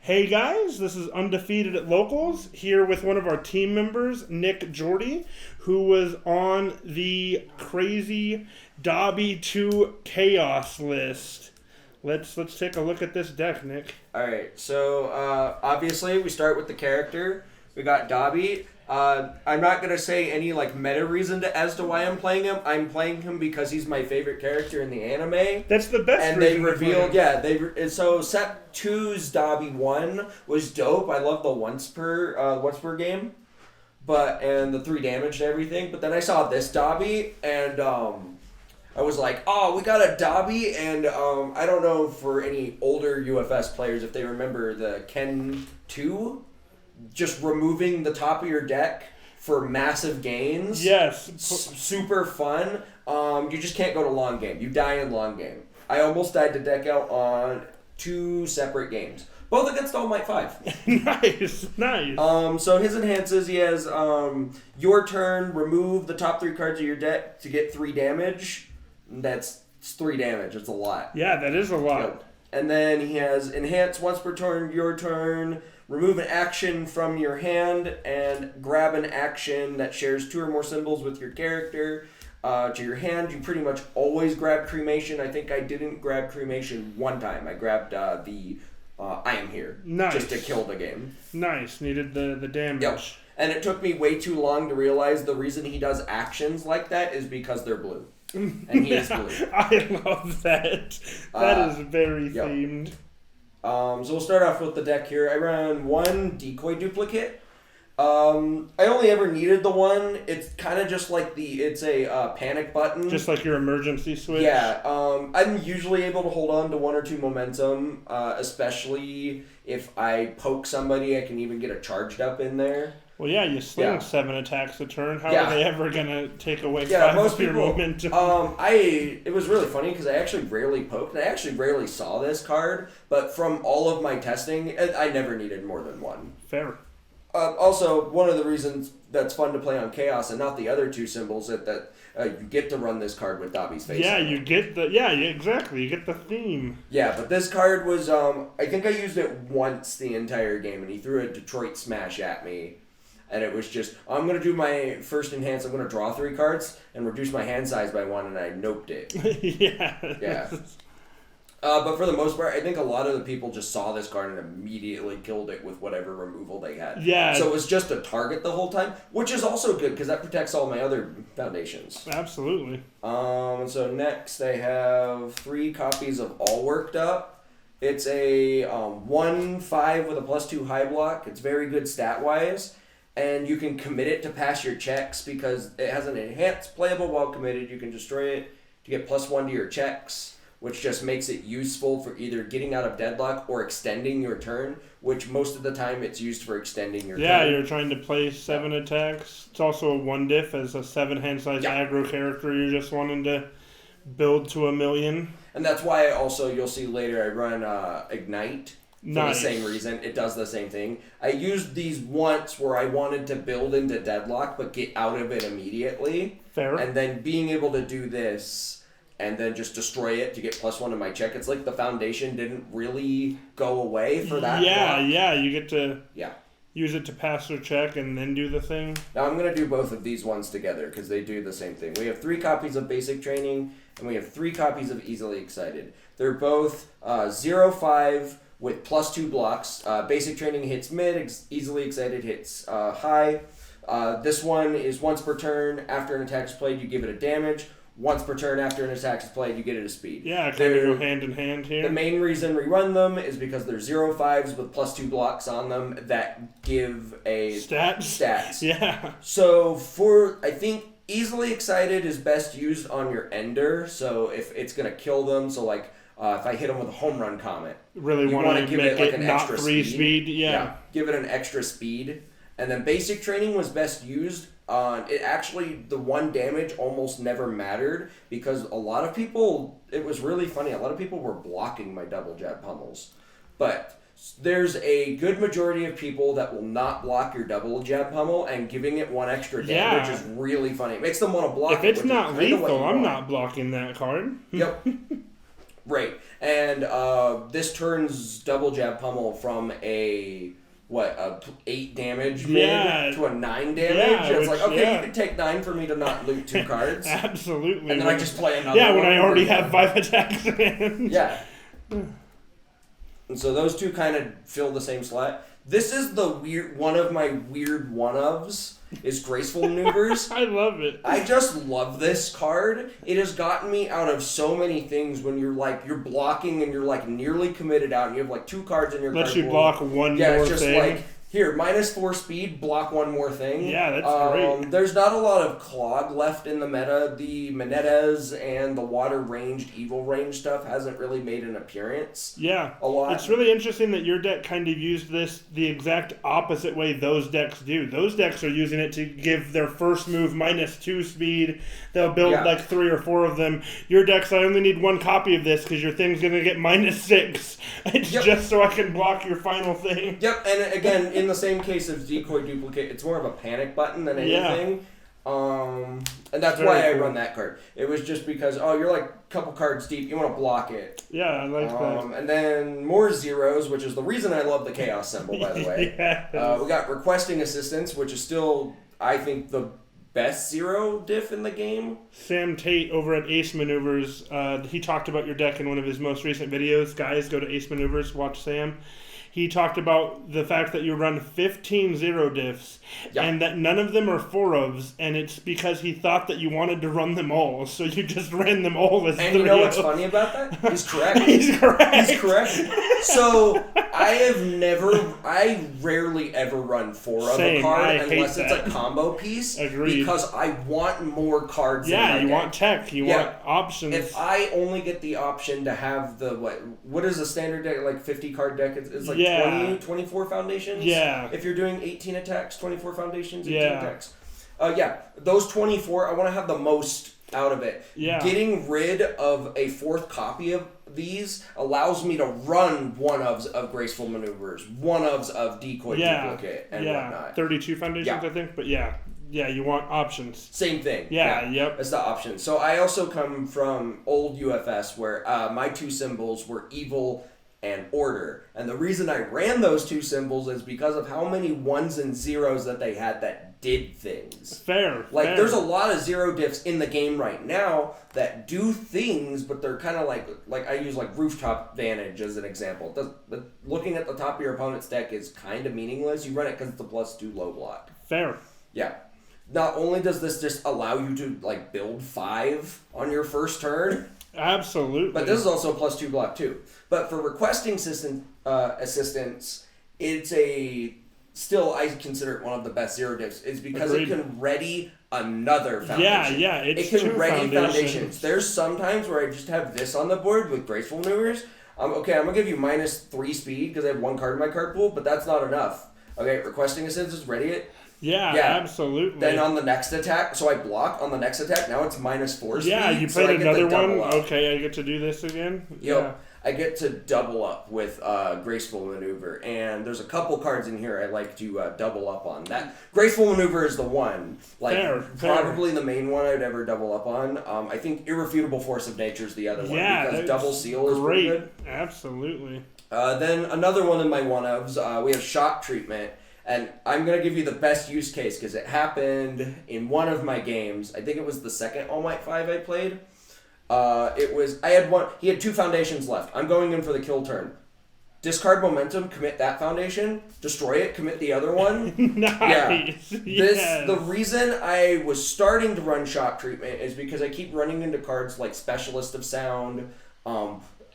Hey guys, this is Undefeated at Locals, here with one of our team members, Nick Jordy, who was on the crazy Dabi 2 Chaos list. Let's take a look at this deck, Nick. Alright, so obviously we start with the character. We got Dabi. I'm not going to say any meta reason as to why I'm playing him. I'm playing him because he's my favorite character in the anime. That's the best and reason. And they revealed, so set 2's Dabi 1 was dope. I love the once per game. And the 3 damage and everything. But then I saw this Dabi and I was like, oh, we got a Dabi, and I don't know for any older UFS players if they remember the Ken 2. Just removing the top of your deck for massive gains. Yes. Super fun. You just can't go to long game. You die in long game. I almost died to deck out on 2 separate games. Both against All Might 5. Nice. So his enhances, he has your turn, remove the top 3 cards of your deck to get 3 damage. That's 3 damage. It's a lot. Yeah, that is a lot. Yep. And then he has enhance once per turn, your turn. Remove an action from your hand and grab an action that shares 2 or more symbols with your character to your hand. You pretty much always grab Cremation. I think I didn't grab Cremation one time. I grabbed the I Am Here. Nice. Just to kill the game. Nice. Needed the damage. Yep. And it took me way too long to realize the reason he does actions like that is because they're blue. And he is blue. I love that. That is very themed. So we'll start off with the deck here. I ran 1 decoy duplicate. I only ever needed the one. It's kind of just like it's a panic button. Just like your emergency switch? Yeah. I'm usually able to hold on to 1 or 2 momentum, especially if I poke somebody, I can even get a charged up in there. Well, yeah, you sling 7 attacks a turn. How are they ever going to take away 5 most of your people, momentum? It was really funny because I actually rarely poked, and I actually rarely saw this card, but from all of my testing, I never needed more than 1. Fair. Also, one of the reasons that's fun to play on Chaos and not the other 2 symbols that you get to run this card with Dabi's face. Yeah, you get exactly. You get the theme. Yeah, but this card was, I think I used it once the entire game, and he threw a Detroit Smash at me. And it was just, I'm going to do my first enhance, I'm going to draw 3 cards and reduce my hand size by 1, and I noped it. Yeah. But for the most part, I think a lot of the people just saw this card and immediately killed it with whatever removal they had. Yeah. So it was just a target the whole time, which is also good because that protects all my other foundations. Absolutely. So next I have 3 copies of All Worked Up. It's a 1/5 with a +2 high block. It's very good stat-wise. And you can commit it to pass your checks because it has an enhanced playable while committed. You can destroy it to get +1 to your checks, which just makes it useful for either getting out of deadlock or extending your turn, which most of the time it's used for extending your turn. Yeah, you're trying to play 7 attacks. It's also a 1 diff as a 7 hand size aggro character you're just wanting to build to 1,000,000. And that's why also you'll see later I run Ignite. For the same reason. It does the same thing. I used these once where I wanted to build into deadlock but get out of it immediately. Fair. And then being able to do this and then just destroy it to get +1 to my check. It's like the foundation didn't really go away for that block. Yeah. You get to use it to pass your check and then do the thing. Now I'm going to do both of these ones together because they do the same thing. We have 3 copies of Basic Training and we have 3 copies of Easily Excited. They're both 0/5 with +2 blocks. Basic Training hits mid, Easily Excited hits high. This one is once per turn. After an attack is played, you give it a damage. Once per turn after an attack is played, you get it a speed. Yeah, kind of go hand in hand here. The main reason we run them is because they're 0/5s with +2 blocks on them that give a... Stats. Yeah. So I think Easily Excited is best used on your Ender, so if it's going to kill them, so if I hit them with a home run comet, really want to give it an not extra 3 speed. Yeah, give it an extra speed. And then Basic Training was best used on it. Actually, the 1 damage almost never mattered because a lot of people. It was really funny. A lot of people were blocking my double jab pummels, but there's a good majority of people that will not block your double jab pummel, and giving it 1 extra damage is really funny. It makes them want to block. If it's not lethal, I'm not blocking that card. Yep. Right. And this turns Double Jab Pummel from a 8 damage mid to a 9 damage. Yeah, It's like, okay, you can take 9 for me to not loot 2 cards. Absolutely. And then I just play another when one. I already have 5 attacks in. Yeah. And so those two kind of fill the same slot. This is one of my weird one-ofs is Graceful Maneuvers. I love it. I just love this card. It has gotten me out of so many things when you're blocking and you're nearly committed out and you have 2 cards in your card Lets you pool. block one more thing. Yeah, it's just here, -4 speed, block one more thing. Yeah, that's great. There's not a lot of clog left in the meta. The Monedas and the water ranged, evil range stuff hasn't really made an appearance. Yeah. A lot. It's really interesting that your deck kind of used this the exact opposite way those decks do. Those decks are using it to give their first move -2 speed. They'll build 3 or 4 of them. Your deck's, I only need 1 copy of this because your thing's going to get -6. It's just so I can block your final thing. Yep, and again, in the same case of Decoy Duplicate, it's more of a panic button than anything. And that's why I run that card. It was just because, you're a couple cards deep, you want to block it. Yeah, I like that. And then more zeros, which is the reason I love the Chaos symbol, by the way. We got Requesting Assistance, which is still, I think, the best zero diff in the game. Sam Tate over at Ace Maneuvers, he talked about your deck in one of his most recent videos. Guys, go to Ace Maneuvers, watch Sam. He talked about the fact that you run 15 zero diffs and that none of them are 4-ofs, and it's because he thought that you wanted to run them all, so you just ran them all as 3-of. And you know what's funny about that? He's correct. He's correct. He's correct. So I rarely ever run 4 of a card unless it's a combo piece. Agreed. Because I want more cards in my Yeah, you deck. want tech, you want options. If I only get the option to have the, what is a standard deck, 50 card deck? It's 24 foundations? Yeah. If you're doing 18 attacks, 24 foundations, 18 attacks. Those 24, I want to have the most out of it. Yeah. Getting rid of a 4th copy of these allows me to run 1-ofs of Graceful Maneuvers, 1-ofs of Decoy Duplicate, and whatnot. 32 foundations, I think, but yeah, you want options. Same thing. Yep. That's the option. So I also come from old UFS where my 2 symbols were evil and order. And the reason I ran those 2 symbols is because of how many 1s and 0s that they had that did things. Fair. There's a lot of zero diffs in the game right now that do things, but they're kind of like I use Rooftop Vantage as an example. Looking at the top of your opponent's deck is kind of meaningless. You run it because it's a +2 low block. Fair. Yeah. Not only does this just allow you to build 5 on your first turn, absolutely, but this is also a +2 block too. But for Requesting assistance, it's still I consider it one of the best zero diffs. It's because it can ready another foundation. Yeah, it can ready foundations. There's sometimes where I just have this on the board with Graceful Maneuvers. I'm gonna give you -3 speed because I have 1 card in my card pool, but that's not enough. Okay, Requesting assistance, ready it. Yeah, absolutely. Then on the next attack, so I block on the next attack. Now it's -4 speed. Yeah, you played another one. Okay, I get to do this again. Yep. Yeah. I get to double up with Graceful Maneuver, and there's a couple cards in here I like to double up on. That Graceful Maneuver is the one, probably the main one I'd ever double up on. I think Irrefutable Force of Nature is the other one because Double Seal is pretty good. Absolutely. Then another one of my one-ofs, we have Shock Treatment. And I'm going to give you the best use case because it happened in one of my games. I think it was the second All Might 5 I played. He had 2 foundations left. I'm going in for the kill turn. Discard Momentum, commit that foundation, destroy it, commit the other one. Nice. Yeah. The reason I was starting to run Shock Treatment is because I keep running into cards like Specialist of Sound,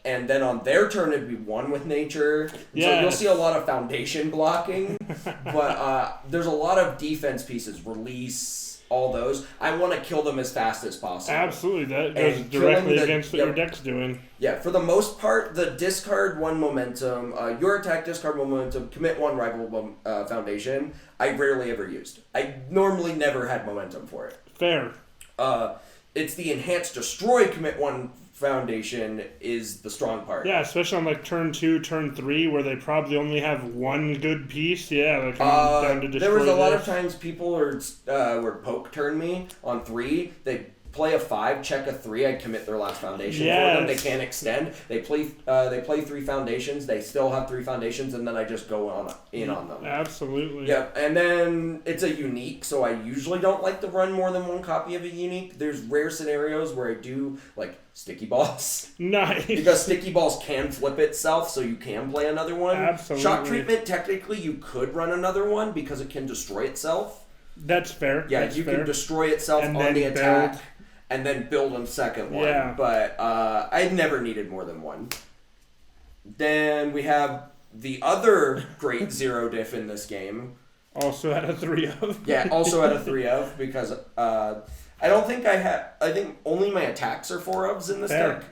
and then on their turn it'd be 1 with Nature. So you'll see a lot of foundation blocking, but there's a lot of defense pieces, release, all those. I want to kill them as fast as possible. Absolutely, that goes directly against what your deck's doing. Yeah, for the most part, the discard 1 momentum, your attack discard 1 momentum, commit 1 rival foundation, I rarely ever used. I normally never had momentum for it. Fair. It's the enhanced destroy, commit 1 foundation is the strong part. Yeah, especially on turn 2, turn 3, where they probably only have 1 good piece. Yeah, down to destroy. There was a lot of times people were poke turn me on 3. They play a 5, check a 3, I commit their last foundation for them. They can't extend. They play 3 foundations. They still have 3 foundations, and then I just go in on them. Absolutely. Yeah, and then it's a unique, so I usually don't like to run more than 1 copy of a unique. There's rare scenarios where I do, like, sticky balls. Nice. Because sticky balls can flip itself, so you can play another one. Absolutely. Shock treatment, technically, you could run another one because it can destroy itself. That's fair. Yeah, That's you fair. can destroy itself And on then the attack. build. And then build a second one. Yeah. But I never needed more than 1. Then we have the other great 0 diff in this game. Also at a 3 of. Yeah, also at a 3 of, because I don't think I think only my attacks are 4 ofs in this Fair. deck.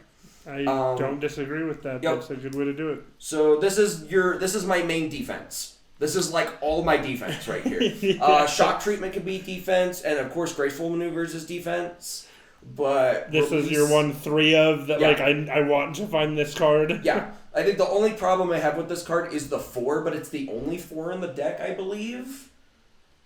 I don't disagree with that. Yep. That's a good way to do it. So this is my main defense. This is like all my defense right here. Yeah. Shock treatment can be defense, and of course graceful maneuvers is defense. But This is your 1 3 of that. Yeah. Like I want to find this card. Yeah, I think the only problem I have with this card is the 4, but it's the only 4 in the deck, I believe.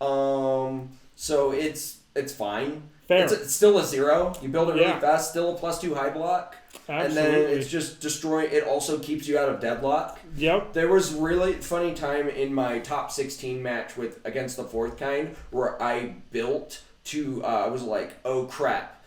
So it's fine. Fair. It's still a 0. You build it really Yeah. fast. Still a +2 high block. Absolutely. And then it's just destroying. It also keeps you out of deadlock. Yep. There was really funny time in my top 16 match against the 4th kind where I built to. I was like, oh crap,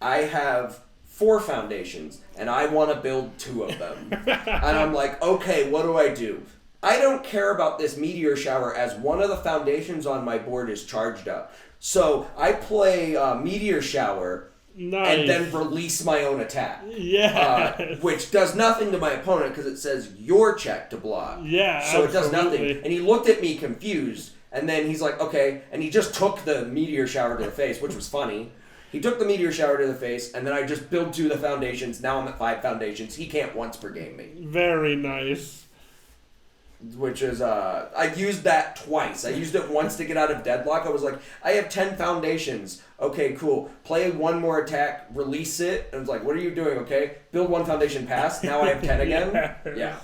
I have 4 foundations and I want to build 2 of them. And I'm like, okay, what do? I don't care about this meteor shower as one of the foundations on my board is charged up. So I play meteor shower. Nice. And then release my own attack. Yeah. Which does nothing to my opponent because it says your check to block. Yeah, So it does absolutely. nothing. And he looked at me confused. And then he's like, okay. And he just took the meteor shower to the face, which was funny. He took the meteor shower to the face, and then I just built 2 of the foundations. Now I'm at 5 foundations. He can't once per game me. Very nice. Which is, I used that twice. I used it once to get out of deadlock. I was like, I have 10 foundations. Okay, cool. Play 1 more attack, release it. And I was like, what are you doing, okay? Build 1 foundation pass. Now I have 10 again. Yes. Yeah.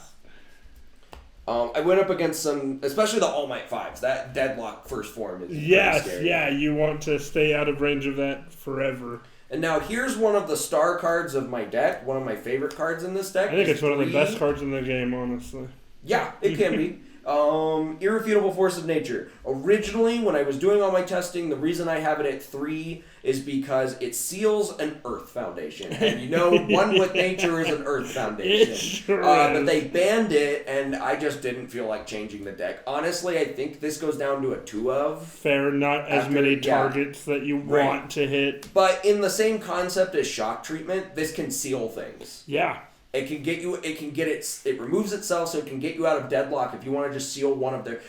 I went up against some, especially the All Might 5s. That deadlock first form is Yes, pretty scary. yeah, you want to stay out of range of that forever. And now here's one of the star cards of my deck. One of my favorite cards in this deck. I think it's one of the 3. best cards in the game, honestly. Yeah, it can be. Irrefutable Force of Nature. Originally, when I was doing all my testing, the reason I have it at 3 is because it seals an Earth Foundation. And you know, one with nature is an Earth Foundation. It sure But is. they banned it, and I just didn't feel like changing the deck. Honestly, I think this goes down to a 2 of. Fair, not as After- many yeah. targets that you Right. want to hit. But in the same concept as shock treatment, this can seal things. Yeah. It can get you. It can get it removes itself, so it can get you out of deadlock if you want to just seal one of their.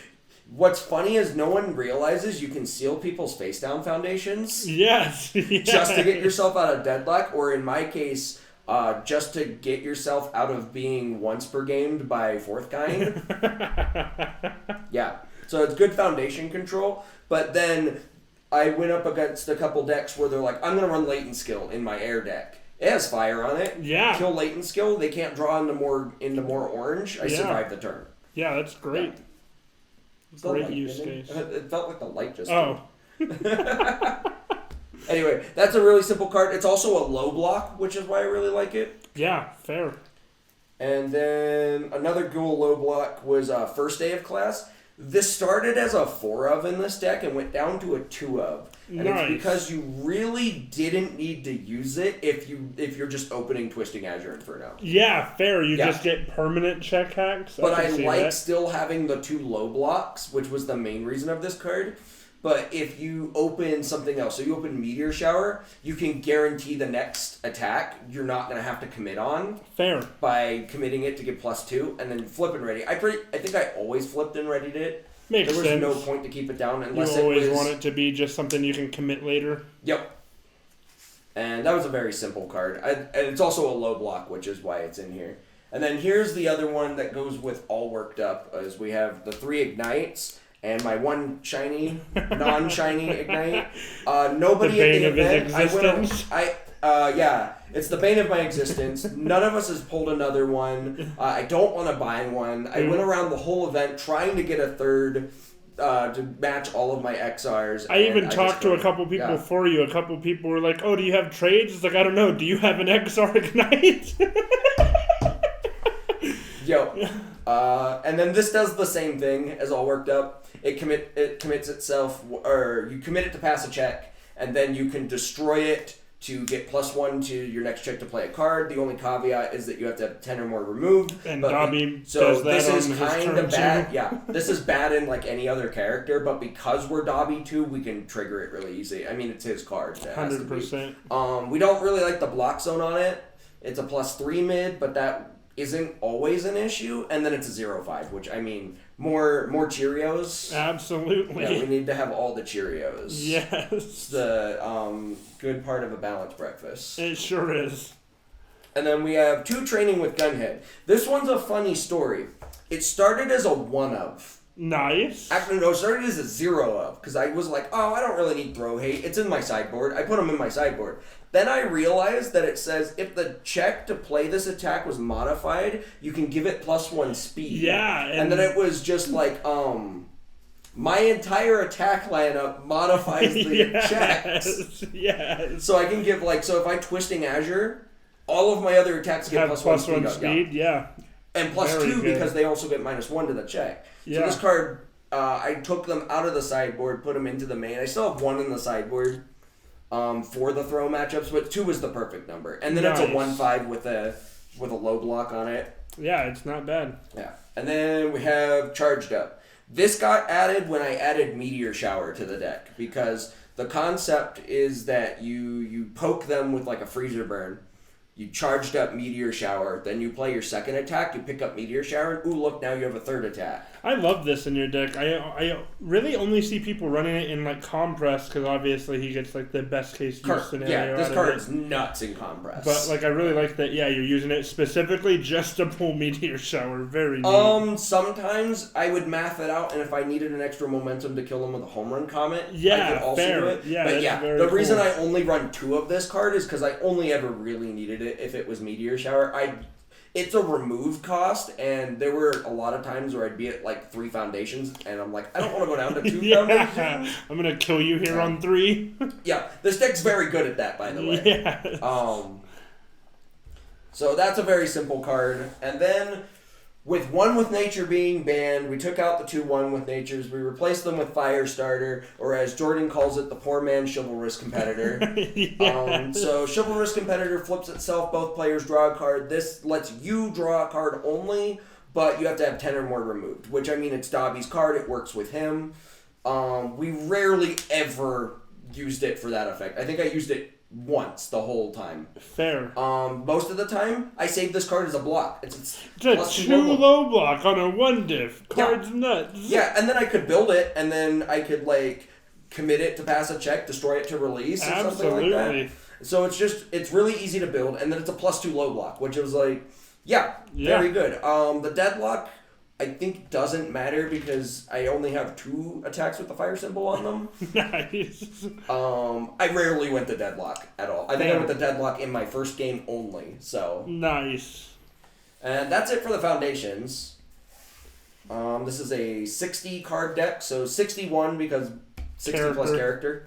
What's funny is no one realizes you can seal people's face down foundations Yes. Yes. just to get yourself out of deadlock, or in my case, just to get yourself out of being once per gamed by 4th kind. Yeah, so it's good foundation control. But then I went up against a couple decks where they're like, I'm gonna run latent skill in my air deck. It has fire on it. Yeah. Kill latent skill. They can't draw into more orange. I Yeah. survived the turn. Yeah, that's great. The Great light, use didn't case. It felt like the light just. Oh. Anyway, that's a really simple card. It's also a low block, which is why I really like it. Yeah, fair. And then another cool low block was First Day of Class. This started as a 4 of in this deck and went down to a 2 of. And Nice. it's because you really didn't need to use it if you're just opening Twisting Azure Inferno. Yeah, fair. You Yeah. just get permanent check hacks. But I can see like that. still having the 2 low blocks, which was the main reason of this card. But if you open something else, so you open Meteor Shower, you can guarantee the next attack you're not going to have to commit on Fair. by committing it to get +2 and then flip and ready. I think I always flipped and readied it. Makes There was sense. no point to keep it down You unless always it was... want it to be just something you can commit later. Yep. And that was a very simple card. And it's also a low block, which is why it's in here. And then here's the other one that goes with all worked up, is we have the 3 Ignites and my 1 shiny, non-shiny Ignite. Nobody The bane at of the his event... existence. Yeah, it's the bane of my existence. None of us has pulled another one. I don't want to buy one. I went around the whole event trying to get a third. to match all of my XRs. I even talked to a couple people for you. A couple people were like, "Oh, do you have trades?" It's like, I don't know. Do you have an XR Ignite? Yo. And then this does the same thing as All Worked Up. It commits itself, or you commit it to pass a check, and then you can destroy it to get +1 to your next check to play a card. The only caveat is that you have to have 10 or more removed. And Dabi does that this is on his kind turn of bad. too. Yeah, this is bad in like any other character, but because we're Dabi too, we can trigger it really easy. I mean, it's his card. 100%. We don't really like the block zone on it. It's a +3 mid, but that isn't always an issue. And then it's a 0/5, which I mean, more Cheerios. Absolutely. Yeah, we need to have all the Cheerios. Yes. It's the good part of a balanced breakfast. It sure is. And then we have 2 training with Gunhead. This one's a funny story. It started as a 1 of. Nice. Actually, no, it started as a 0 of. Because I was like, oh, I don't really need throw hate. It's in my sideboard. I put them in my sideboard. Then I realized that it says if the check to play this attack was modified, you can give it +1 speed. Yeah. And then it was just like, my entire attack lineup modifies the checks. Yes. So I can give, like, so if I Twisting Azure, all of my other attacks get have +1 speed. Yeah. And +2 because they also get -1 to the check. Yeah. So this card, I took them out of the sideboard, put them into the main. I still have 1 in the sideboard for the throw matchups, but 2 is the perfect number. And then it's a 1/5 with a low block on it. Yeah, it's not bad. Yeah. And then we have Charged Up. This got added when I added Meteor Shower to the deck, because the concept is that you poke them with like a Freezer Burn. You charged up Meteor Shower, then you play your second attack, you pick up Meteor Shower, and ooh, look, now you have a third attack. I love this in your deck. I really only see people running it in like Compress, because obviously he gets like the best case use scenario. Yeah, this card is nuts in Compress. But like I really like that, yeah, you're using it specifically just to pull Meteor Shower. Very neat. Sometimes I would math it out, and if I needed an extra momentum to kill him with a Home Run Comet, yeah, I could also fair. do it. Yeah, but yeah, very the reason cool. I only run 2 of this card is because I only ever really needed it if it was Meteor Shower. It's a remove cost, and there were a lot of times where I'd be at like 3 foundations, and I'm like, I don't want to go down to 2 foundations. I'm gonna kill you here on 3. Yeah, this deck's very good at that, by the way. Yes. So that's a very simple card, and then with 1 with Nature being banned, we took out the 2 1 with Natures. We replaced them with Firestarter, or as Jordan calls it, the poor man's Chivalrous Competitor. Yes. So Chivalrous Competitor flips itself. Both players draw a card. This lets you draw a card only, but you have to have 10 or more removed, which, I mean, it's Dabi's card. It works with him. We rarely ever used it for that effect. I think I used it once the whole time. Fair. Most of the time, I save this card as a block. It's a 2 low block on a 1 diff. Card's nuts. Yeah, and then I could build it, and then I could like commit it to pass a check, destroy it to release, or something like that. So it's really easy to build, and then it's a +2 low block, which was like, very good. The Deadlock, I think, doesn't matter because I only have 2 attacks with the fire symbol on them. Nice. I rarely went to Deadlock at all. I think I went to Deadlock in my first game only. So nice. And that's it for the foundations. This is a 60 card deck, so 61 because 60 plus character.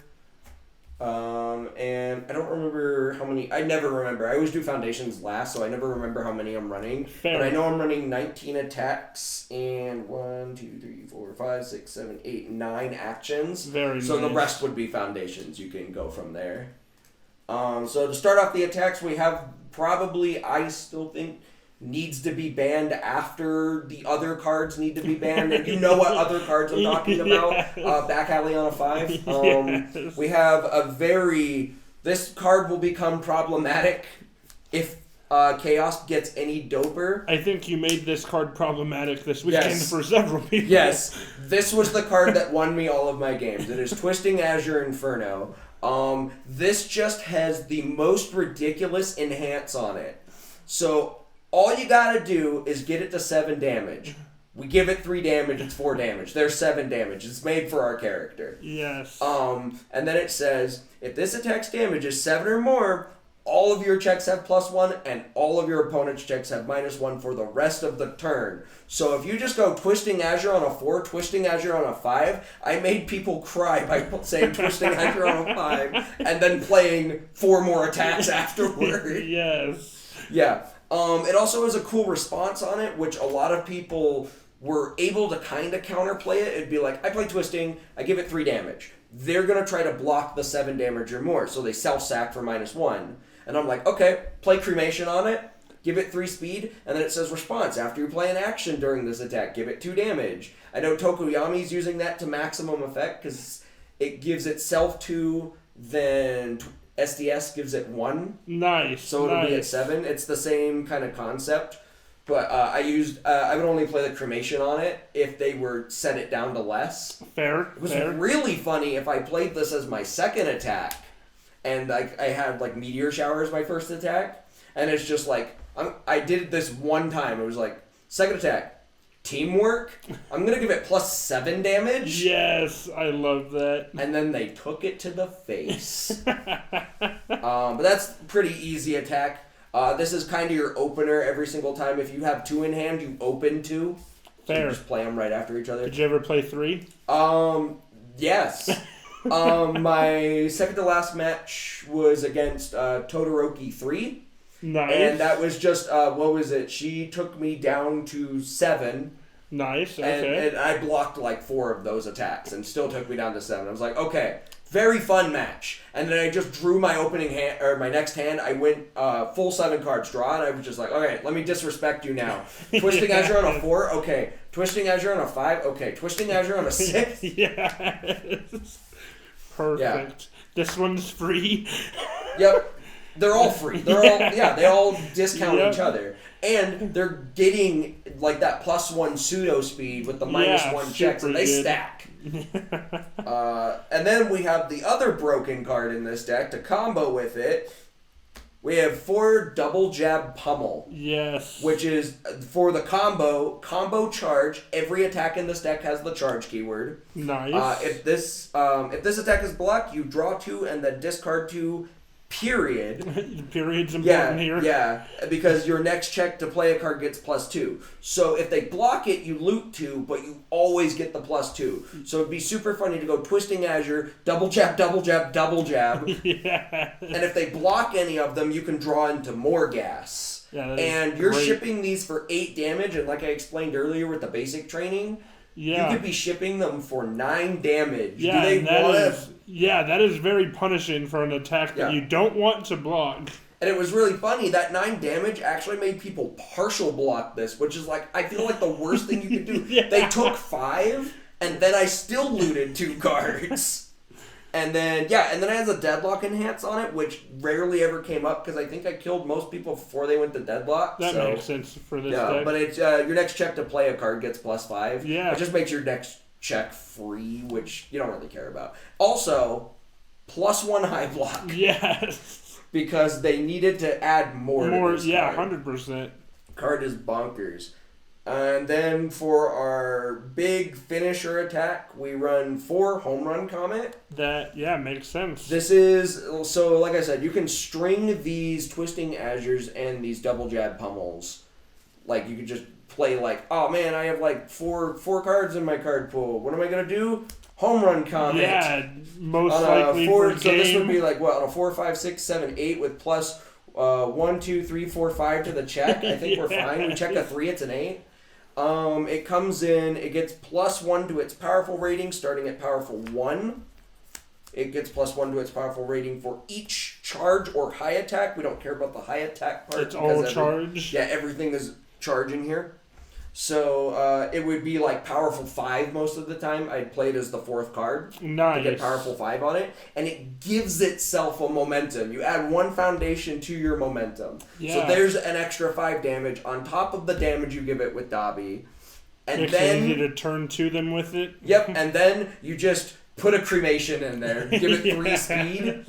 And I don't remember how many. I never remember. I always do foundations last, so I never remember how many I'm running. Fair. But I know I'm running 19 attacks and 1, 2, 3, 4, 5, 6, 7, 8, 9 actions. Very so nice. The rest would be foundations. You can go from there. So to start off the attacks, we have probably, I still think, needs to be banned after the other cards need to be banned. And you know what other cards I'm talking about. Yes. Back alley on a 5. Yes. We have this card will become problematic if Chaos gets any doper. I think you made this card problematic this weekend for several people. Yes. This was the card that won me all of my games. It is Twisting Azure Inferno. This just has the most ridiculous enhance on it. So all you gotta do is get it to 7 damage. We give it 3 damage, it's 4 damage. There's 7 damage. It's made for our character. Yes. And then it says, if this attack's damage is 7 or more, all of your checks have +1, and all of your opponent's checks have -1 for the rest of the turn. So if you just go Twisting Azure on a 4, Twisting Azure on a 5, I made people cry by saying Twisting Azure on a 5, and then playing 4 more attacks afterward. Yes. Yeah. It also has a cool response on it, which a lot of people were able to kind of counterplay it. It'd be like, I play Twisting, I give it 3 damage. They're going to try to block the 7 damage or more, so they self-sack for -1. And I'm like, okay, play Cremation on it, give it 3 speed, and then it says response. After you play an action during this attack, give it 2 damage. I know Tokoyami's using that to maximum effect because it gives itself 2, then SDS gives it 1. Nice. So it'll be at 7. It's the same kind of concept. But I would only play the Cremation on it if they were set it down to less. Fair. It was really funny if I played this as my second attack. And I had like Meteor Shower as my first attack, and it's just like I did this one time. It was like second attack, Teamwork. I'm gonna give it +7 damage. Yes, I love that. And then they took it to the face. But that's pretty easy attack. This is kind of your opener every single time. If you have 2 in hand, you open 2. So Fair. you just play them right after each other. Did you ever play 3? Yes. My second to last match was against Todoroki 3. Nice. And that was just, what was it? She took me down to 7. Nice, okay. And I blocked like 4 of those attacks and still took me down to 7. I was like, okay, very fun match. And then I just drew my opening hand, or my next hand. I went full 7 cards draw, and I was just like, okay, let me disrespect you now. Twisting Azure on a 4, okay. Twisting Azure on a 5, okay. Twisting Azure on a 6. Yes. Perfect. Yeah. This one's free. Yep. They're all free. They all discount each other. And they're getting like that +1 pseudo speed with the -1 checks, and they stack. And then we have the other broken card in this deck to combo with it. We have 4 Double Jab Pummel. Yes. Which is for the combo charge. Every attack in this deck has the charge keyword. Nice. If this attack is blocked, you draw 2 and then discard 2. Period. Period's important here. Yeah, because your next check to play a card gets +2. So if they block it, you loot 2, but you always get the +2. So it'd be super funny to go Twisting Azure, double jab, double jab, double jab. Yeah. And if they block any of them, you can draw into more gas. Yeah, and you're shipping these for 8 damage, and like I explained earlier with the basic training, you could be shipping them for 9 damage. Yeah, that is very punishing for an attack that you don't want to block. And it was really funny, that 9 damage actually made people partial block this, which is like, I feel like the worst thing you could do. Yeah. They took 5, and then I still looted 2 cards. And then it has a Deadlock Enhance on it, which rarely ever came up, because I think I killed most people before they went to Deadlock. That makes sense for this deck. But it's your next check to play a card gets +5. Yeah. It just makes your next check free, which you don't really care about. Also, +1 high block. Yes. Because they needed to add more to this card. 100%. Card is bonkers. And then for our big finisher attack, we run 4 Home Run Comet. That, makes sense. This is, so like I said, you can string these Twisting Azures and these Double Jab Pummels. Like, you could just play like, oh man, I have like four cards in my card pool. What am I going to do? Home Run Comet. Yeah, most on likely for so this would be like, what, on a 4, 5, 6, 7, 8 with plus 1, 2, 3, 4, 5 to the check. I think we're fine. We check a 3, it's an 8. It comes in, it gets +1 to its powerful rating starting at powerful 1. It gets +1 to its powerful rating for each charge or high attack. We don't care about the high attack part. It's all charge. Yeah, everything is charge in here. So it would be like powerful 5 most of the time. I'd play it as the 4th card. Nice. To get powerful 5 on it. And it gives itself a momentum. You add 1 foundation to your momentum. Yeah. So there's an extra 5 damage on top of the damage you give it with Dabi. And makes then it easy to turn to them with it. Yep, and then you just put a Cremation in there. Give it 3 speed.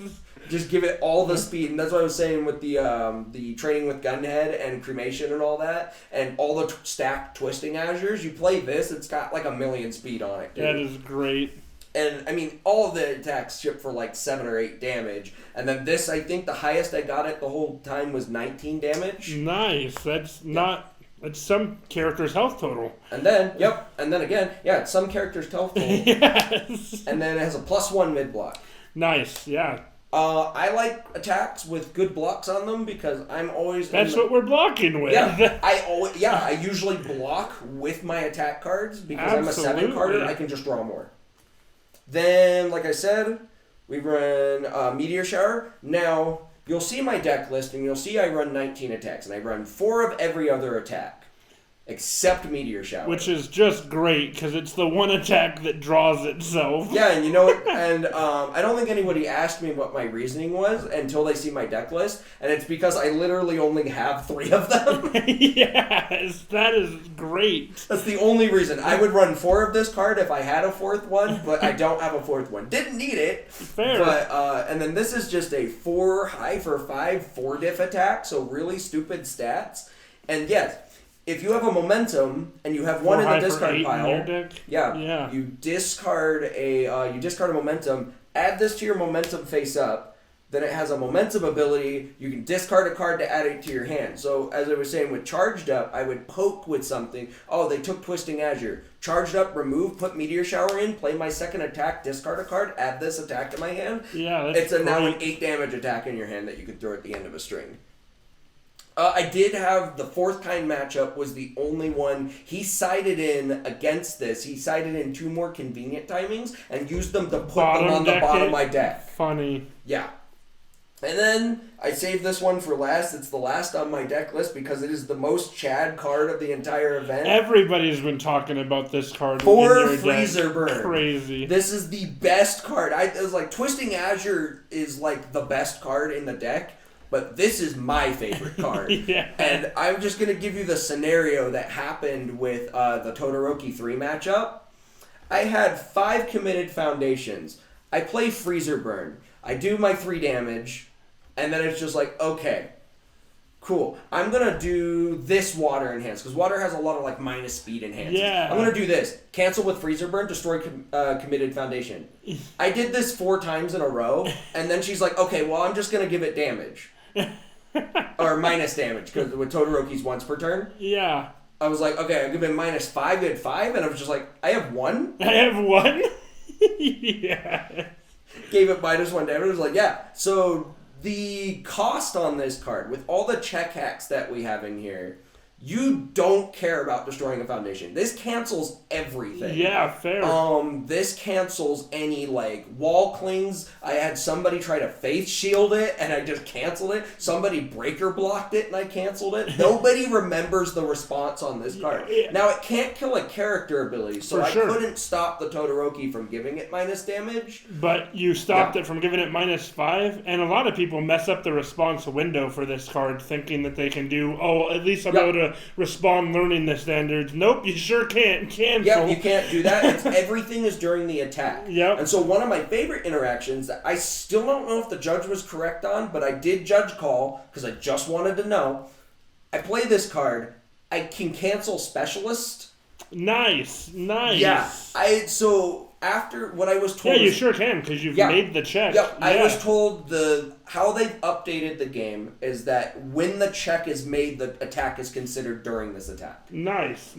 Just give it all the speed, and that's what I was saying with the training with Gunhead and Cremation and all that, and all the stacked Twisting Azures. You play this, it's got like 1,000,000 speed on it, dude. That is great. And, I mean, all of the attacks ship for like 7 or 8 damage. And then this, I think the highest I got it the whole time was 19 damage. Nice. That's not... It's some character's health total. And then, and then again, it's some character's health total. Yes. And then it has a +1 mid block. Nice, yeah. I like attacks with good blocks on them because I'm always... That's what we're blocking with. Yeah, I usually block with my attack cards because Absolutely. I'm a 7-carder. I can just draw more. Then, like I said, we run Meteor Shower. Now, you'll see my deck list, and you'll see I run 19 attacks, and I run 4 of every other attack. Except Meteor Shower. Which is just great, because it's the one attack that draws itself. Yeah, and you know what? And I don't think anybody asked me what my reasoning was until they see my deck list, and it's because I literally only have 3 of them. Yes, that is great. That's the only reason. I would run 4 of this card if I had a 4th one, but I don't have a 4th one. Didn't need it. Fair. But, and then this is just a 4 high for 5, 4 diff attack, so really stupid stats. And yes, if you have a momentum and you have 1 in the discard pile, you discard a momentum, add this to your momentum face up, then it has a momentum ability, you can discard a card to add it to your hand. So as I was saying with Charged Up, I would poke with something. Oh, they took Twisting Azure. Charged Up, remove, put Meteor Shower in, play my second attack, discard a card, add this attack to my hand. Yeah, that's It's now an 8 damage attack in your hand that you could throw at the end of a string. I did have the 4th kind matchup was the only one. He sided in against this. He sided in 2 more convenient timings and used them to put them on the bottom of my deck. Funny. Yeah. And then I saved this one for last. It's the last on my deck list because it is the most Chad card of the entire event. Everybody's been talking about this card. 4 Freezer Burn. Crazy. This is the best card. It was like Twisting Azure is like the best card in the deck. But this is my favorite card. Yeah. And I'm just going to give you the scenario that happened with the Todoroki 3 matchup. I had 5 committed foundations. I play Freezer Burn. I do my 3 damage. And then it's just like, okay, cool. I'm going to do this Water Enhance. Because Water has a lot of like minus speed enhances. Yeah. I'm going to do this. Cancel with Freezer Burn, destroy committed foundation. I did this 4 times in a row. And then she's like, okay, well, I'm just going to give it damage. Or minus damage, because with Todoroki's once per turn. Yeah. I was like, okay, I'll give him -5, good 5, and I was just like, I have 1? I have 1? Yeah. Gave it -1 damage. I was like, yeah. So the cost on this card, with all the check hacks that we have in here, you don't care about destroying a foundation. This cancels everything. Yeah, fair. This cancels any, like, wall clings. I had somebody try to faith shield it, and I just canceled it. Somebody breaker blocked it, and I canceled it. Nobody remembers the response on this card. Yeah. Now, it can't kill a character ability, so For sure. I couldn't stop the Todoroki from giving it minus damage. But you stopped it from giving it -5, and a lot of people mess up the response window for this card, thinking that they can do, at least I'm able to respond learning the standards. Nope, you sure can't. Cancel. Yep, you can't do that. Everything is during the attack. Yep. And so one of my favorite interactions that I still don't know if the judge was correct on, but I did judge call because I just wanted to know. I play this card. I can cancel Specialist. Nice. Yeah. So after what I was told... Yeah, you sure can, because you've made the check. Yep, yeah. I was told how they've updated the game is that when the check is made, the attack is considered during this attack. Nice.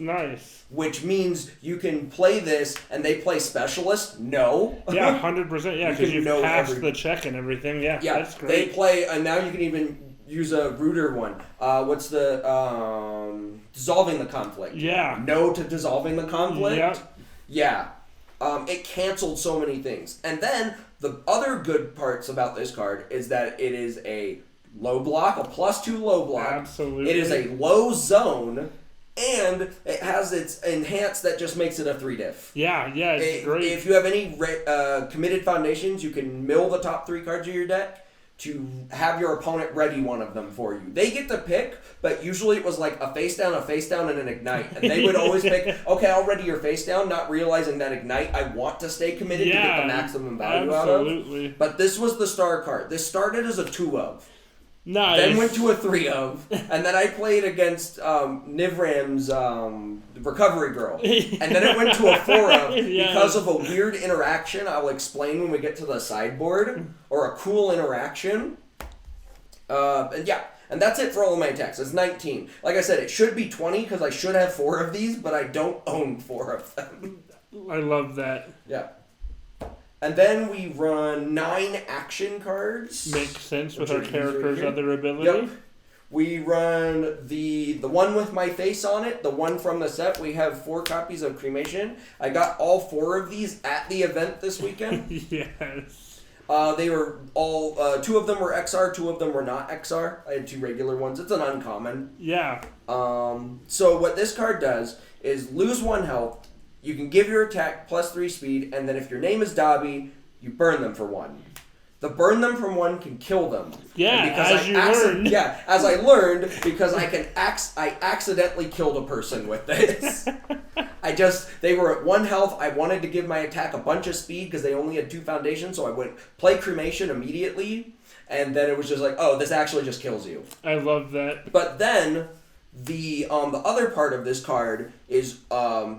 Which means you can play this, and they play Specialist? No. Yeah, 100%. Yeah, because you've passed the check and everything. Yeah, that's great. They play, and now you can even use a Rooter one. What's the... Dissolving the Conflict. Yeah. No to Dissolving the Conflict. Yep. Yeah. It canceled so many things. And then the other good parts about this card is that it is a low block, a +2 low block. Absolutely. It is a low zone, and it has its enhance that just makes it a 3 diff. Yeah, it's great. If you have any committed foundations, you can mill the top 3 cards of your deck to have your opponent ready one of them for you. They get to pick, but usually it was like a face down, and an ignite. And they would always pick, okay, I'll ready your face down, not realizing that ignite I want to stay committed to get the maximum value out of. Absolutely. But this was the star card. This started as a 2 of. Nice. Then went to a 3 of, and then I played against Nivram's Recovery Girl, and then it went to a 4 of because of a weird interaction. I'll explain when we get to the sideboard, or a cool interaction. And that's it for all of my attacks. It's 19. Like I said, it should be 20 because I should have 4 of these, but I don't own 4 of them. I love that. Yeah. And then we run 9 action cards. Makes sense with our character's right other ability. Yep. We run the one with my face on it, the one from the set. We have 4 copies of Cremation. I got all 4 of these at the event this weekend. Yes. They were all, 2 of them were XR, 2 of them were not XR. I had 2 regular ones. It's an uncommon. Yeah. So what this card does is lose 1 health. You can give your attack plus 3 speed, and then if your name is Dabi, you burn them for 1. The burn them from 1 can kill them. Yeah, as you learned. Yeah, as I learned, because I accidentally killed a person with this. They were at 1 health. I wanted to give my attack a bunch of speed because they only had 2 foundations, so I went play Cremation immediately, and then it was just like, oh, this actually just kills you. I love that. But then the other part of this card is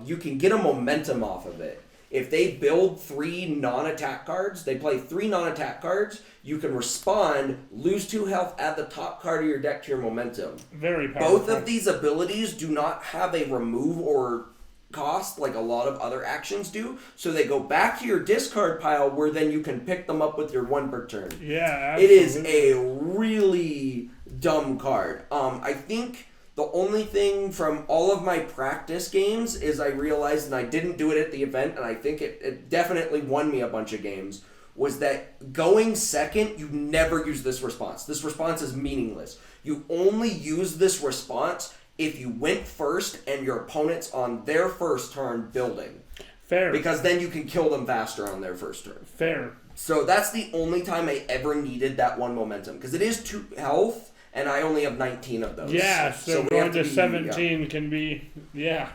you can get a momentum off of it. If they build 3 non-attack cards, they play 3 non-attack cards, you can respond, lose 2 health, add the top card of your deck to your momentum. Very powerful. Both of these abilities do not have a remove or cost like a lot of other actions do, so they go back to your discard pile where then you can pick them up with your 1 per turn. Yeah, absolutely. It is a really dumb card. I think the only thing from all of my practice games is I realized, and I didn't do it at the event, and I think it definitely won me a bunch of games, was that going second, you never use this response. This response is meaningless. You only use this response if you went first and your opponent's on their first turn building. Fair. Because then you can kill them faster on their first turn. Fair. So that's the only time I ever needed that 1 momentum. Because it is 2 health, and I only have 19 of those. Yeah, so going to 17 can be, yeah.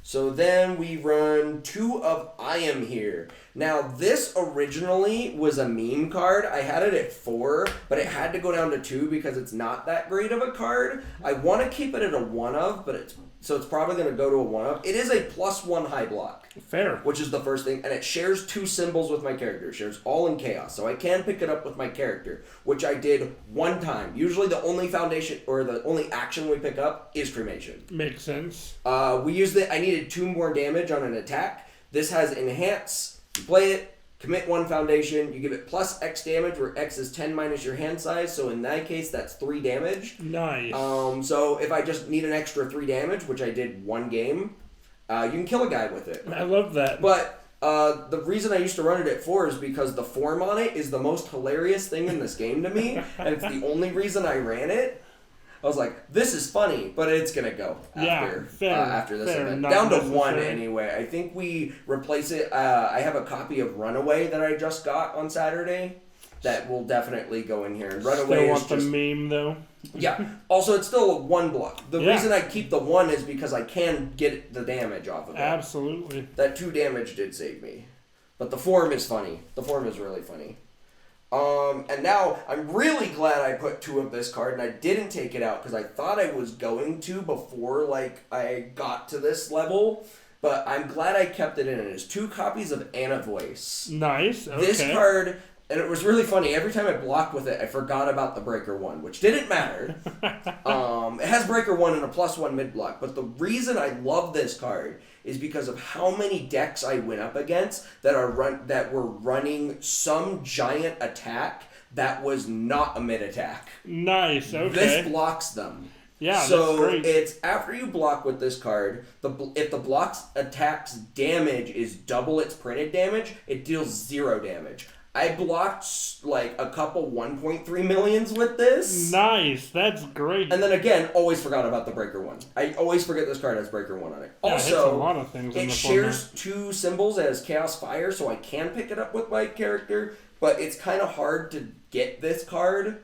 So then we run 2 of I Am Here. Now, this originally was a meme card. I had it at 4, but it had to go down to 2 because it's not that great of a card. I want to keep it at a 1 of, but it's probably going to go to a 1 of. It is a +1 high block. Fair. Which is the first thing, and it shares 2 symbols with my character. It shares all in chaos, so I can pick it up with my character, which I did 1 time. Usually the only foundation, or the only action we pick up is Cremation. Makes sense. We used it, I needed 2 more damage on an attack. This has Enhance, you play it, commit 1 foundation, you give it plus X damage, where X is 10 minus your hand size, so in that case, that's 3 damage. Nice. So if I just need an extra 3 damage, which I did 1 game, you can kill a guy with it. I love that. But the reason I used to run it at 4 is because the form on it is the most hilarious thing in this game to me, and it's the only reason I ran it. I was like, this is funny, but it's going to go after this event. Down to 1 anyway. I think we replace it. I have a copy of Runaway that I just got on Saturday that will definitely go in here. And Runaway Still want the meme, though? Yeah. Also, it's still a 1 block. The reason I keep the 1 is because I can get the damage off of it. Absolutely. That 2 damage did save me. But the form is funny. The form is really funny. And now, I'm really glad I put 2 of this card, and I didn't take it out, because I thought I was going to before, I got to this level. But I'm glad I kept it in. It is 2 copies of Anna Voice. Nice, okay. This card... And it was really funny. Every time I blocked with it, I forgot about the Breaker 1, which didn't matter. It has Breaker 1 and a +1 mid-block. But the reason I love this card is because of how many decks I went up against that were running some giant attack that was not a mid-attack. Nice, okay. This blocks them. Yeah, so that's great. It's after you block with this card, if the block's attack's damage is double its printed damage, it deals 0 damage. I blocked a couple 1.3 millions with this. Nice, that's great. And then again, always forgot about the Breaker 1. I always forget this card has Breaker 1 on it. Yeah, also, it hits a lot of things in the shares 2 symbols as Chaos Fire, so I can pick it up with my character, but it's kind of hard to get this card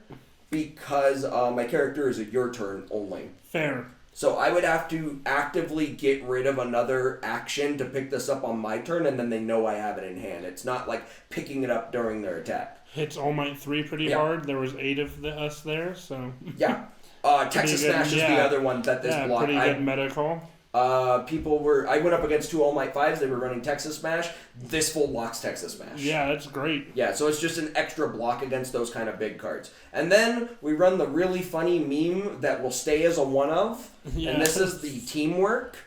because my character is a your turn only. Fair. So I would have to actively get rid of another action to pick this up on my turn, and then they know I have it in hand. It's not like picking it up during their attack. Hits All Might 3 pretty hard. There was 8 of us there, so... Yeah. Texas Smash is the other one that this block... pretty good meta call. I went up against 2 All Might 5s. They were running Texas Smash. This full blocks Texas Smash. Yeah, that's great. Yeah, so it's just an extra block against those kind of big cards. And then we run the really funny meme that will stay as a one-of. Yes. And this is the Teamwork.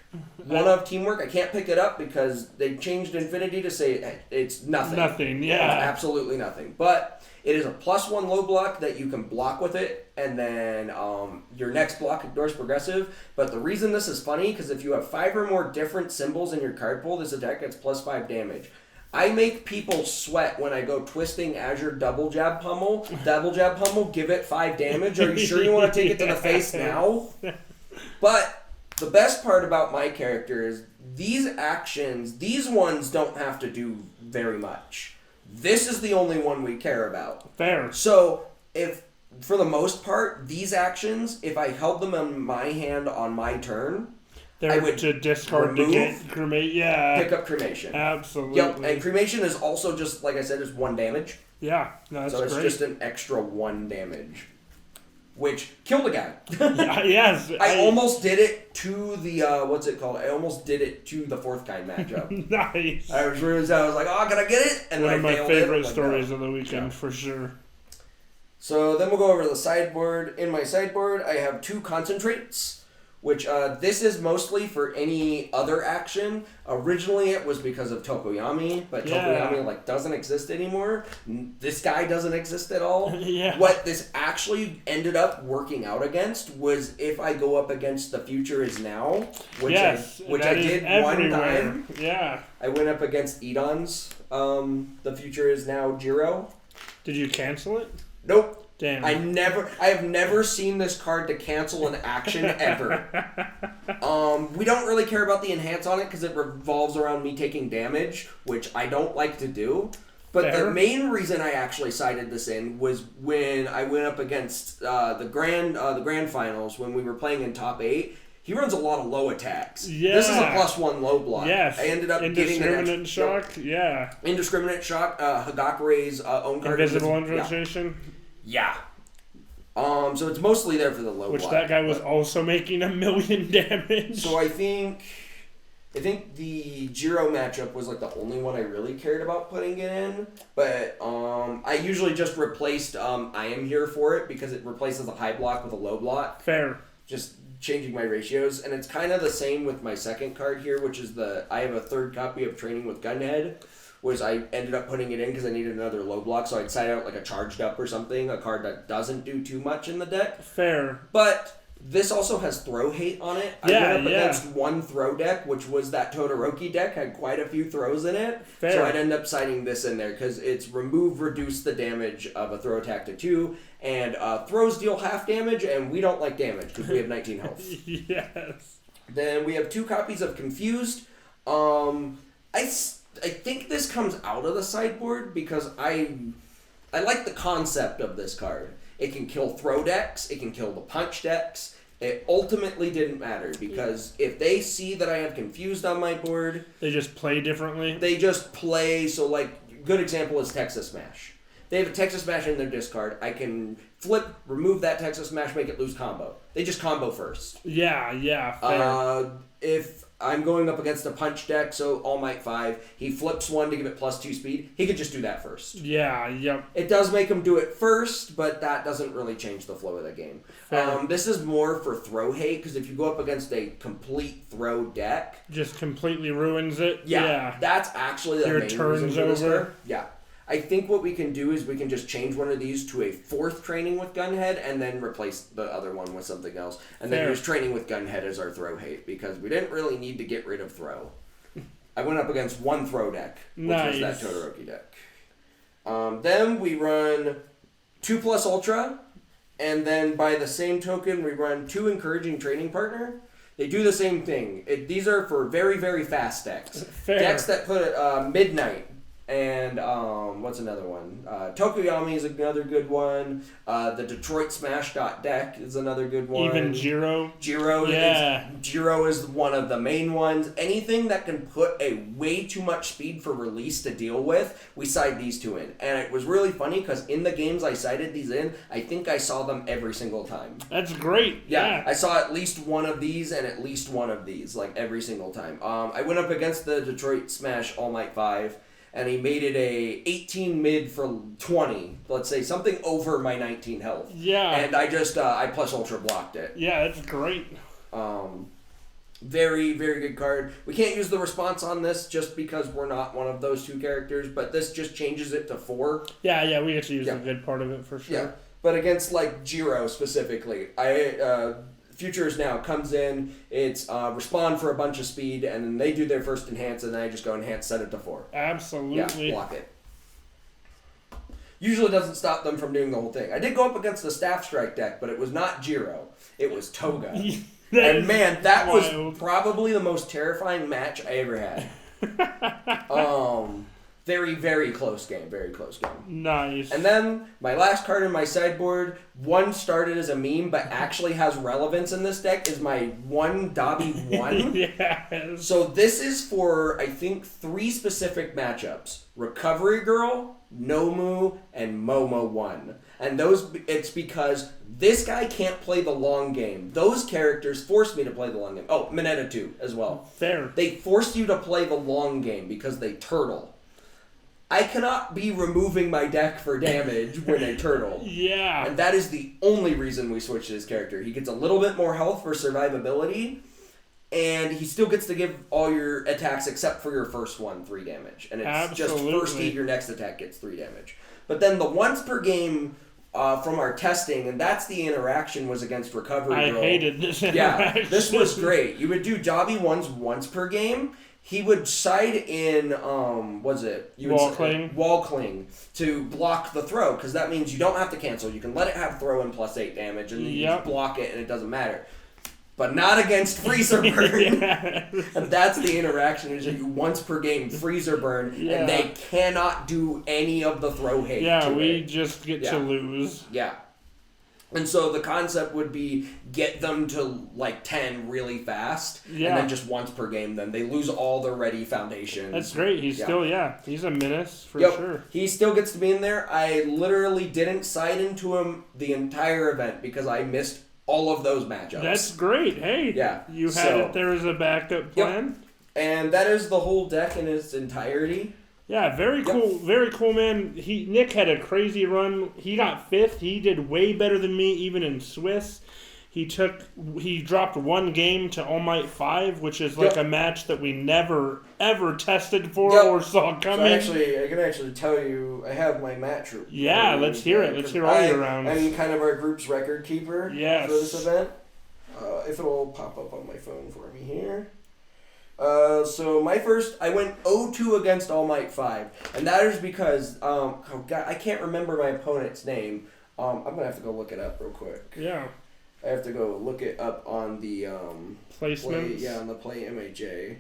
One-of Teamwork. I can't pick it up because they changed Infinity to say it's nothing. Nothing, yeah. Absolutely nothing. But it is a +1 low block that you can block with it, and then your next block ignores progressive. But the reason this is funny, because if you have 5 or more different symbols in your card pool, this attack gets +5 damage. I make people sweat when I go Twisting Azure Double Jab Pummel. Double Jab Pummel, give it 5 damage. Are you sure you want to take it to the face now? But the best part about my character is these actions, these ones don't have to do very much. This is the only one we care about. Fair. So, if, for the most part, these actions, if I held them in my hand on my turn, I would to discard to get cremate, pick up Cremation. Absolutely. Yep, and Cremation is also just, like I said, is 1 damage. Yeah, no, that's so it's great. just an extra 1 damage. Which killed a guy. Yes. I almost did it to the, what's it called? I almost did it to the 4th kind matchup. Nice. I was like, oh, can I get it? And one then of my favorite stories of the weekend, for sure. So then we'll go over to the sideboard. In my sideboard, I have 2 concentrates, which this is mostly for any other action. Originally, it was because of Tokoyami, but Tokoyami doesn't exist anymore. This guy doesn't exist at all. What this actually ended up working out against was if I go up against The Future Is Now, which I did one time. Yeah. I went up against Edon's The Future Is Now Jiro. Did you cancel it? Nope. Damn. I have never seen this card to cancel an action ever. We don't really care about the enhance on it because it revolves around me taking damage, which I don't like to do. But the main reason I actually sided this in was when I went up against the grand finals when we were playing in top 8. He runs a lot of low attacks. Yeah. This is a +1 low block. Yes. I ended up getting an Indiscriminate shock. Yeah. Indiscriminate shock. Hagakure's own card. Invisible infiltration. Yeah. So it's mostly there for the low block. Which that guy was also making 1 million damage. So I think the Jiro matchup was the only one I really cared about putting it in. But I usually just replaced I Am Here for it because it replaces a high block with a low block. Fair. Just changing my ratios. And it's kind of the same with my second card here, which is I have a 3rd copy of Training with Gunhead. Was I ended up putting it in because I needed another low block, so I'd side out a Charged Up or something, a card that doesn't do too much in the deck. Fair. But this also has Throw Hate on it. I went up against 1 throw deck, which was that Todoroki deck, had quite a few throws in it. Fair. So I'd end up siding this in there because it's reduce the damage of a throw attack to 2, and throws deal half damage, and we don't like damage because we have 19 health. Yes. Then we have 2 copies of Confused. I think this comes out of the sideboard because I like the concept of this card. It can kill throw decks. It can kill the punch decks. It ultimately didn't matter because if they see that I have Confused on my board... They just play differently? They just play, so good example is Texas Smash. They have a Texas Smash in their discard. I can flip, remove that Texas Smash, make it lose combo. They just combo first. Yeah, fair. If I'm going up against a punch deck, so All Might 5, he flips 1 to give it +2 speed, he could just do that first. Yeah, yep. It does make him do it first, but that doesn't really change the flow of the game. This is more for throw hate, because if you go up against a complete throw deck... Just completely ruins it? Yeah. That's actually the main reason for this card. Yeah. I think what we can do is we can just change one of these to a 4th Training with Gunhead and then replace the other one with something else. And then use Training with Gunhead as our throw hate because we didn't really need to get rid of throw. I went up against 1 throw deck, which was that Todoroki deck. Then we run 2+ Ultra, and then by the same token we run 2 Encouraging Training Partner. They do the same thing. These are for very, very fast decks. Decks that put Midnight And what's another one? Tokoyami is another good one. The Detroit Smash deck is another good one. Even Jiro. Jiro is one of the main ones. Anything that can put a way too much speed for release to deal with, we side these two in. And it was really funny because in the games I sided these in, I think I saw them every single time. That's great. Yeah. I saw at least one of these and at least one of these, like every single time. I went up against the Detroit Smash All Might 5. And he made it a 18 mid for 20. Let's say something over my 19 health. Yeah. And I just, I plus ultra blocked it. Yeah, that's great. Very, very good card. We can't use the response on this just because we're not one of those two characters, but this just changes it to 4. Yeah, we get to use a good part of it for sure. Yeah. But against, like, Jiro specifically, Futures now comes in, it's respond for a bunch of speed, and then they do their first enhance, and then I just go enhance, set it to 4. Absolutely. Yeah, block it. Usually doesn't stop them from doing the whole thing. I did go up against the Staff Strike deck, but it was not Jiro. It was Toga. And man, that was probably the most terrifying match I ever had. Very, very close game. Very close game. Nice. And then my last card in my sideboard, one started as a meme, but actually has relevance in this deck, is my one Dabi 1. Yes. So this is for, I think, 3 specific matchups. Recovery Girl, Nomu, and Momo 1. And it's because this guy can't play the long game. Those characters forced me to play the long game. Oh, Mineta 2 as well. Fair. They forced you to play the long game because they turtle. I cannot be removing my deck for damage when they turtle. Yeah. And that is the only reason we switched his character. He gets a little bit more health for survivability, and he still gets to give all your attacks except for your first one 3 damage. And it's just first hit, your next attack gets 3 damage. But then the once per game from our testing, and that's the interaction, was against Recovery Girl. I hated this interaction. Yeah, this was great. You would do Dabi 1s once per game. He would side in, Wall Cling to block the throw, because that means you don't have to cancel. You can let it have throw and plus 8 damage, and then you just block it, and it doesn't matter. But not against Freezer Burn. Yes. And that's the interaction, is you once per game Freezer Burn, and they cannot do any of the throw hate. Yeah, we just get to lose. Yeah. And so the concept would be get them to like 10 really fast, and then just once per game, then they lose all their ready foundations. That's great. He's still, he's a menace for sure. He still gets to be in there. I literally didn't side into him the entire event because I missed all of those matchups. That's great. Hey, you had it there as a backup plan. Yep. And that is the whole deck in its entirety. Yeah, very cool, man. Nick had a crazy run. He got 5th. He did way better than me, even in Swiss. He dropped 1 game to All Might 5, which is like a match that we never ever tested for or saw coming. So I can actually tell you, I have my match. Yeah, let's hear it. Let's hear all your rounds. I'm kind of our group's record keeper for this event. If it'll pop up on my phone for me here. So my first, I went 0-2 against All Might 5, and that is because, I can't remember my opponent's name. I'm gonna have to go look it up real quick. Yeah. I have to go look it up on the, placements? on the Play MHA.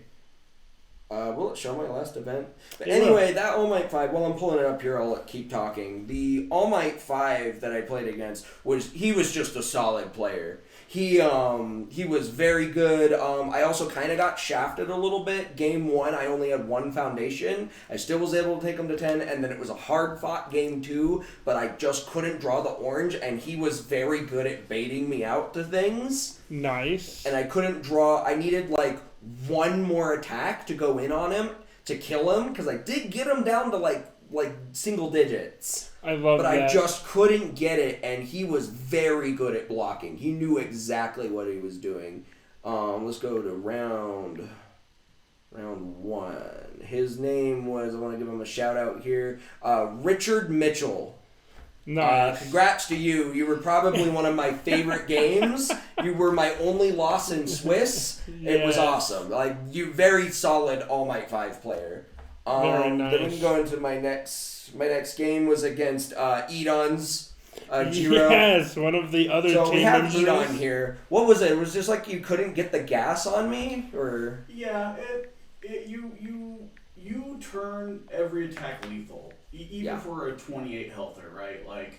Will it show my last event? But anyway, that All Might 5, while I'm pulling it up here, I'll keep talking. The All Might 5 that I played against, he was just a solid player. He was very good. I also kind of got shafted a little bit. Game 1, I only had 1 foundation. I still was able to take him to 10, and then it was a hard-fought Game 2, but I just couldn't draw the orange, and he was very good at baiting me out to things. Nice. And I couldn't draw. I needed, 1 more attack to go in on him to kill him, because I did get him down to, like single digits. I love that. But I just couldn't get it, and he was very good at blocking. He knew exactly what he was doing. Let's go to round 1. His name was, I want to give him a shout out here, Richard Mitchell. Nice. Congrats to you. You were probably one of my favorite games. You were my only loss in Swiss. It was awesome. You very solid All Might 5 player. Very nice. Then we can go into my next game was against Edon's Jiro. Yes, one of the other team members. So we have Edon here. What was it? It was just like you couldn't get the gas on me, or yeah, you you turn every attack lethal, even for a 28 healther, right? Like,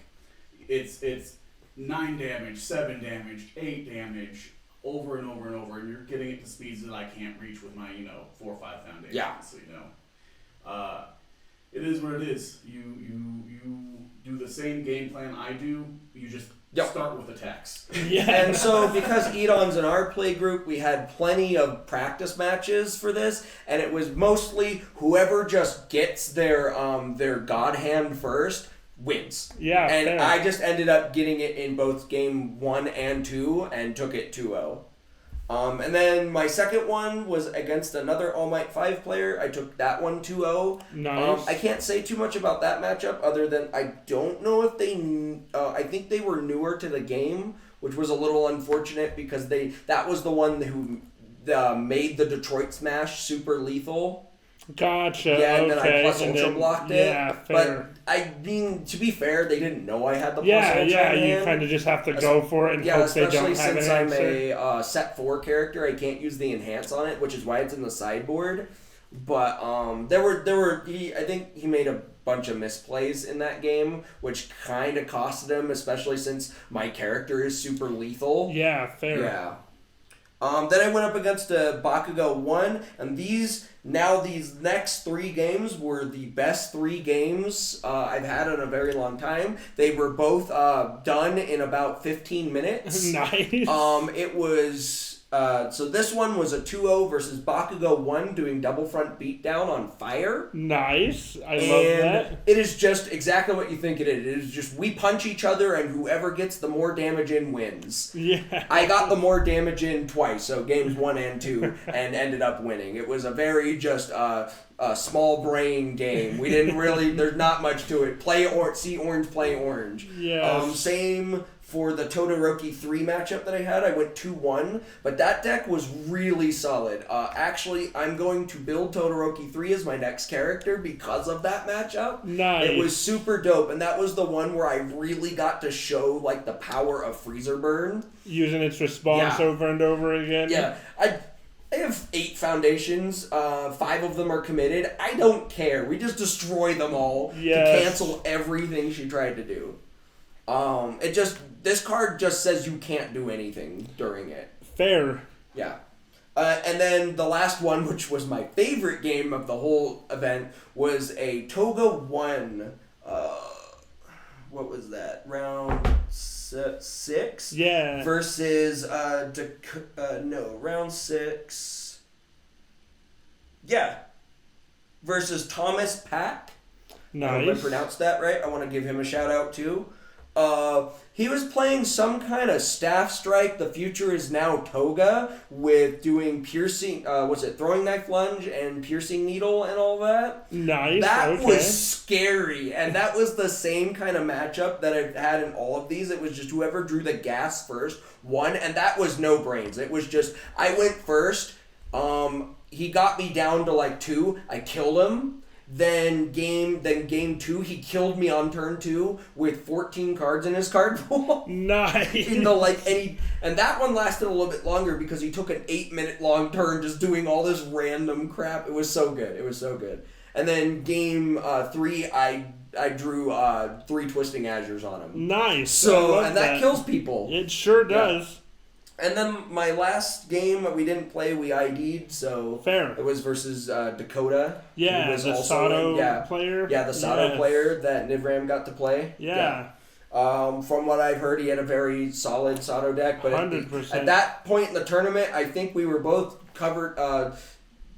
it's 9 damage, 7 damage, 8 damage, over and over and over, and you're getting it to speeds that I can't reach with my 4 or 5 foundations. Yeah. So it is what it is. You do the same game plan I do. You just start with attacks. Yeah. And so because Edon's in our play group, we had plenty of practice matches for this, and it was mostly whoever just gets their god hand first wins. Yeah. And fair. I just ended up getting it in both game 1 and 2 and took it 2-0. And then my second one was against another All Might 5 player. I took that one 2-0. Nice. I can't say too much about that matchup other than I don't know if I think they were newer to the game, which was a little unfortunate because that was the one who made the Detroit Smash super lethal. Gotcha. Yeah, and then I okay. plus ultra blocked it. Yeah, fair. But I mean, to be fair, they didn't know I had the plus Yeah, ultra. yeah, in you hand. kind of just have to go for it and hope they especially don't have since an I'm answer. a set 4 character, I can't use the enhance on it, which is why it's in the sideboard. But I think he made a bunch of misplays in that game, which kind of costed him, especially since my character is super lethal. Yeah, fair. Yeah. Then I went up against a Bakugo 1, and these next 3 games were the best 3 games I've had in a very long time. They were both done in about 15 minutes. Nice. It was... so this one was a 2-0 versus Bakugo 1 doing double front beatdown on fire. Nice. I love that. It is just exactly what you think it is. It is just we punch each other and whoever gets the more damage in wins. Yeah. I got the more damage in twice, so games 1 and 2, and ended up winning. It was a very just a small brain game. We didn't really, there's not much to it. See orange, play orange. Yes. Same for the Todoroki 3 matchup that I had. I went 2-1, but that deck was really solid. Actually, I'm going to build Todoroki 3 as my next character because of that matchup. Nice. It was super dope, and that was the one where I really got to show like the power of Freezer Burn. Using its response over and over again. Yeah, I have 8 foundations. 5 of them are committed. I don't care. We just destroy them all to cancel everything she tried to do. This card just says you can't do anything during it. Fair. Yeah. And then the last one, which was my favorite game of the whole event, was a Toga 1. What was that? Round 6? Yeah. Versus, round 6. Yeah. Versus Thomas Pack. Nice. I hope I pronounced that right. I want to give him a shout out too. He was playing some kind of staff strike. The future is now Toga with doing piercing. Throwing knife lunge and piercing needle and all that. Nice. That was scary, and that was the same kind of matchup that I've had in all of these. It was just whoever drew the gas first won, and that was no brains. It was just I went first. He got me down to like 2. I killed him. Then game 2, he killed me on turn 2 with 14 cards in his card pool. Nice. And that one lasted a little bit longer because he took an 8-minute long turn just doing all this random crap. It was so good. And then game 3, I drew 3 Twisting Azures on him. Nice. So that kills people. It sure does. Yeah. And then my last game we didn't play, we ID'd, so fair. It was versus Dakota. Yeah, who was the also Sato player. Yeah, the Sato player that Nivram got to play. Yeah. From what I've heard, he had a very solid Sato deck, but 100%. At that point in the tournament, I think we were both covered,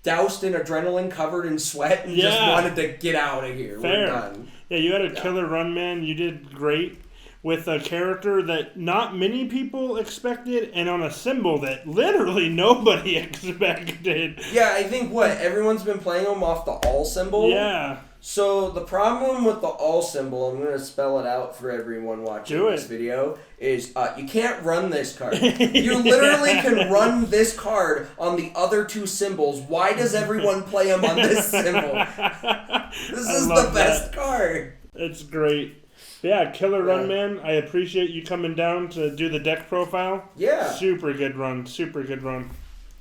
doused in adrenaline, covered in sweat, and just wanted to get out of here. Fair. We're done. Yeah, you had a killer run, man. You did great. With a character that not many people expected, and on a symbol that literally nobody expected. Yeah, I think everyone's been playing them off the all symbol. Yeah. So the problem with the all symbol, I'm going to spell it out for everyone watching this video, is you can't run this card. You literally can run this card on the other 2 symbols. Why does everyone play them on this symbol? This is the best card. It's great. Yeah, killer run, man. I appreciate you coming down to do the deck profile. Yeah. Super good run.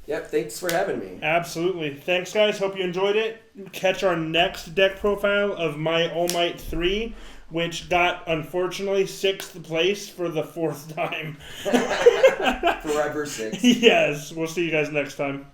Yep, thanks for having me. Absolutely. Thanks, guys. Hope you enjoyed it. Catch our next deck profile of My All Might 3, which got, unfortunately, 6th place for the 4th time. Forever 6. Yes. We'll see you guys next time.